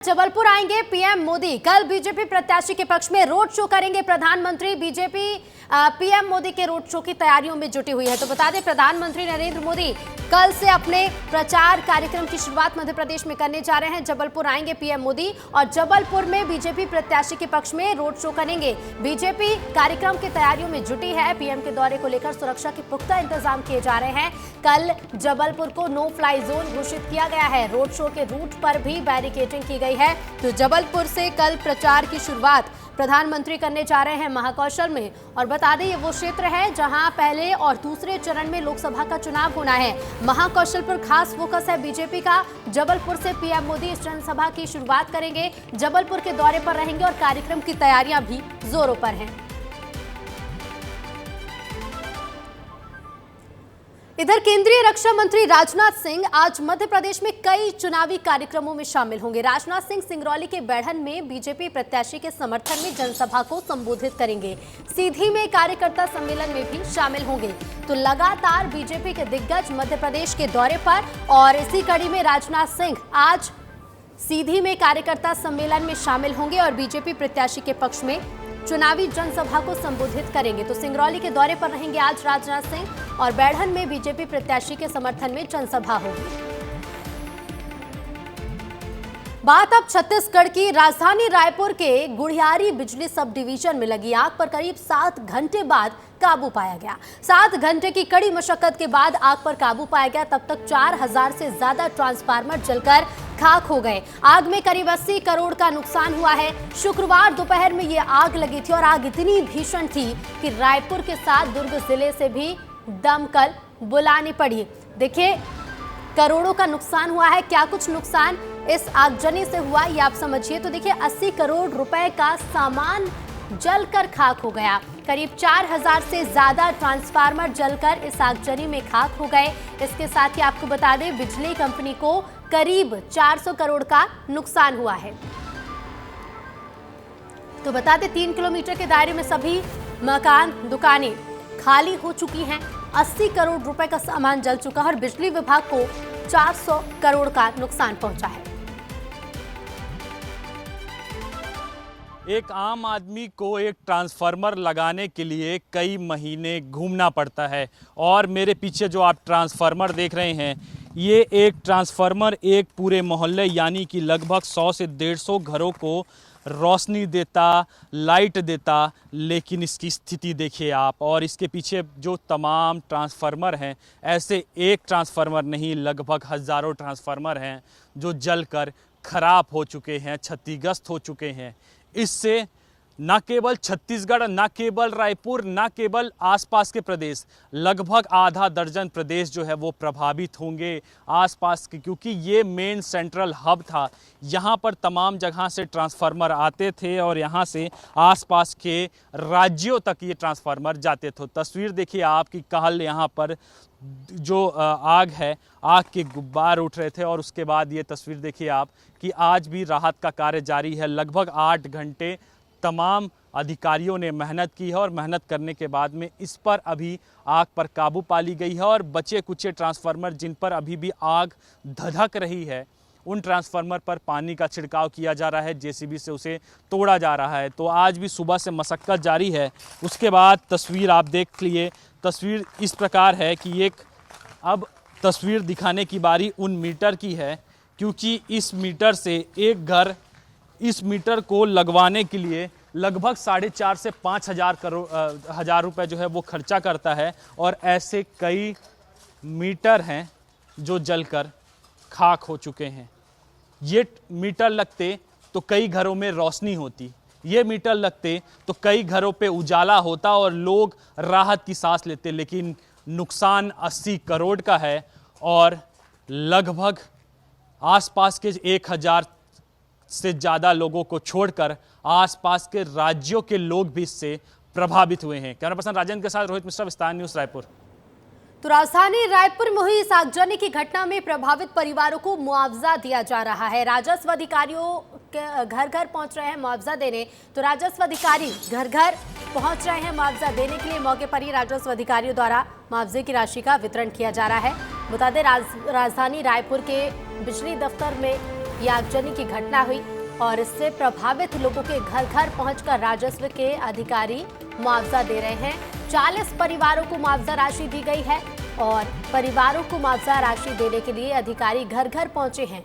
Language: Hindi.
जबलपुर आएंगे पीएम मोदी। कल बीजेपी प्रत्याशी के पक्ष में रोड शो करेंगे प्रधानमंत्री। बीजेपी पीएम मोदी के रोड शो की तैयारियों में जुटी हुई है। तो बता दें, प्रधानमंत्री नरेंद्र मोदी कल से अपने प्रचार कार्यक्रम की शुरुआत मध्य प्रदेश में करने जा रहे हैं। जबलपुर आएंगे पीएम मोदी और जबलपुर में बीजेपी प्रत्याशी के पक्ष में रोड शो करेंगे। बीजेपी कार्यक्रम की तैयारियों में जुटी है। पीएम के दौरे को लेकर सुरक्षा के पुख्ता इंतजाम किए जा रहे हैं। कल जबलपुर को नो फ्लाई जोन घोषित किया गया है। रोड शो के रूट पर भी बैरिकेडिंग की गई है। तो जबलपुर से कल प्रचार की शुरुआत प्रधानमंत्री करने जा रहे हैं महाकौशल में। और बता दें, ये वो क्षेत्र है जहां पहले और दूसरे चरण में लोकसभा का चुनाव होना है। महाकौशल पर खास फोकस है बीजेपी का। जबलपुर से पीएम मोदी इस जनसभा की शुरुआत करेंगे, जबलपुर के दौरे पर रहेंगे और कार्यक्रम की तैयारियां भी जोरों पर हैं। इधर केंद्रीय रक्षा मंत्री राजनाथ सिंह आज मध्य प्रदेश में कई चुनावी कार्यक्रमों में शामिल होंगे। राजनाथ सिंह सिंगरौली के बैढ़न में बीजेपी प्रत्याशी के समर्थन में जनसभा को संबोधित करेंगे। सीधी में कार्यकर्ता सम्मेलन में भी शामिल होंगे। तो लगातार बीजेपी के दिग्गज मध्य प्रदेश के दौरे पर और इसी कड़ी में राजनाथ सिंह आज सीधी में कार्यकर्ता सम्मेलन में शामिल होंगे और बीजेपी प्रत्याशी के पक्ष में चुनावी जनसभा को संबोधित करेंगे। तो सिंगरौली के दौरे पर रहेंगे आज राजनाथ सिंह और बैढ़न में बीजेपी प्रत्याशी के समर्थन में जनसभा होगी। बात अब छत्तीसगढ़ की। राजधानी रायपुर के गुढ़ियारी बिजली सब डिवीजन में लगी आग पर करीब 7 घंटे बाद काबू पाया गया। 7 घंटे की कड़ी मशक्कत के बाद आग पर काबू पाया गया। तब तक 4000 से ज्यादा ट्रांसफार्मर जलकर खाक हो गए। आग में करीब 80 करोड़ का नुकसान हुआ है। शुक्रवार दोपहर में ये आग लगी थी और आग इतनी भीषण थी कि रायपुर के साथ दुर्ग जिले से भी दमकल बुलानी पड़ी। देखिए, करोड़ों का नुकसान हुआ है। क्या कुछ नुकसान इस आगजनी से हुआ ये आप समझिए। तो देखिए, 80 करोड़ रुपए का सामान जलकर खाक हो गया। करीब 4000 से ज्यादा ट्रांसफार्मर जलकर इस आगजनी में खाक हो गए। इसके साथ ही आपको बता दें, बिजली कंपनी को करीब 400 करोड़ का नुकसान हुआ है। तो बता दें, 3 किलोमीटर के दायरे में सभी मकान दुकानें खाली हो चुकी हैं। 80 करोड़ रुपए का सामान जल चुका है और बिजली विभाग को 400 करोड़ का नुकसान पहुंचा है। एक आम आदमी को एक ट्रांसफार्मर लगाने के लिए कई महीने घूमना पड़ता है और मेरे पीछे जो आप ट्रांसफार्मर देख रहे हैं, ये एक ट्रांसफार्मर एक पूरे मोहल्ले यानी कि लगभग 100 से 150 घरों को रोशनी देता, लाइट देता। लेकिन इसकी स्थिति देखिए आप, और इसके पीछे जो तमाम ट्रांसफार्मर हैं, ऐसे एक ट्रांसफार्मर नहीं, लगभग हज़ारों ट्रांसफार्मर हैं जो जलकर खराब हो चुके हैं, क्षतिग्रस्त हो चुके हैं। इससे न केवल छत्तीसगढ़, न केवल रायपुर, न केवल आसपास के प्रदेश, लगभग आधा दर्जन प्रदेश जो है वो प्रभावित होंगे आसपास के, क्योंकि ये मेन सेंट्रल हब था। यहाँ पर तमाम जगह से ट्रांसफार्मर आते थे और यहाँ से आसपास के राज्यों तक ये ट्रांसफार्मर जाते थे। तस्वीर देखिए आप कि कहल यहाँ पर जो आग है, आग के गुब्बार उठ रहे थे। और उसके बाद ये तस्वीर देखिए आप कि आज भी राहत का कार्य जारी है। लगभग 8 घंटे तमाम अधिकारियों ने मेहनत की है और मेहनत करने के बाद में इस पर अभी आग पर काबू पा ली गई है। और बचे कुचे ट्रांसफार्मर जिन पर अभी भी आग धधक रही है, उन ट्रांसफार्मर पर पानी का छिड़काव किया जा रहा है, जेसीबी से उसे तोड़ा जा रहा है। तो आज भी सुबह से मशक्कत जारी है। उसके बाद तस्वीर आप देख लिए। तस्वीर इस प्रकार है कि एक अब तस्वीर दिखाने की बारी उन मीटर की है, क्योंकि इस मीटर से एक घर इस मीटर को लगवाने के लिए लगभग 4.5 से 5 हजार रुपये जो है वो खर्चा करता है। और ऐसे कई मीटर हैं जो जलकर खाक हो चुके हैं। ये मीटर लगते तो कई घरों में रोशनी होती, ये मीटर लगते तो कई घरों पे उजाला होता और लोग राहत की सांस लेते। लेकिन नुकसान 80 करोड़ का है और लगभग आसपास के 1000 से ज़्यादा लोगों को छोड़कर आसपास के राज्यों के लोग भी इससे प्रभावित हुए हैं। कैमरा पर्सन राजेंद्र के साथ रोहित मिश्रा, विस्तार न्यूज़, रायपुर। तो राजधानी रायपुर में हुई इस आगजनी की घटना में प्रभावित परिवारों को मुआवजा दिया जा रहा है। राजस्व अधिकारियों के घर घर पहुंच रहे हैं मुआवजा देने। तो राजस्व अधिकारी घर घर पहुंच रहे हैं मुआवजा देने के लिए। मौके पर ही राजस्व अधिकारियों द्वारा मुआवजे की राशि का वितरण किया जा रहा है। बता दें, राजधानी रायपुर के बिजली दफ्तर में ये आगजनी की घटना हुई और इससे प्रभावित लोगों के घर घर पहुंचकर राजस्व के अधिकारी मुआवजा दे रहे हैं। 40 परिवारों को मुआवजा राशि दी गई है और परिवारों को मुआवजा राशि देने के लिए अधिकारी घर घर पहुंचे हैं।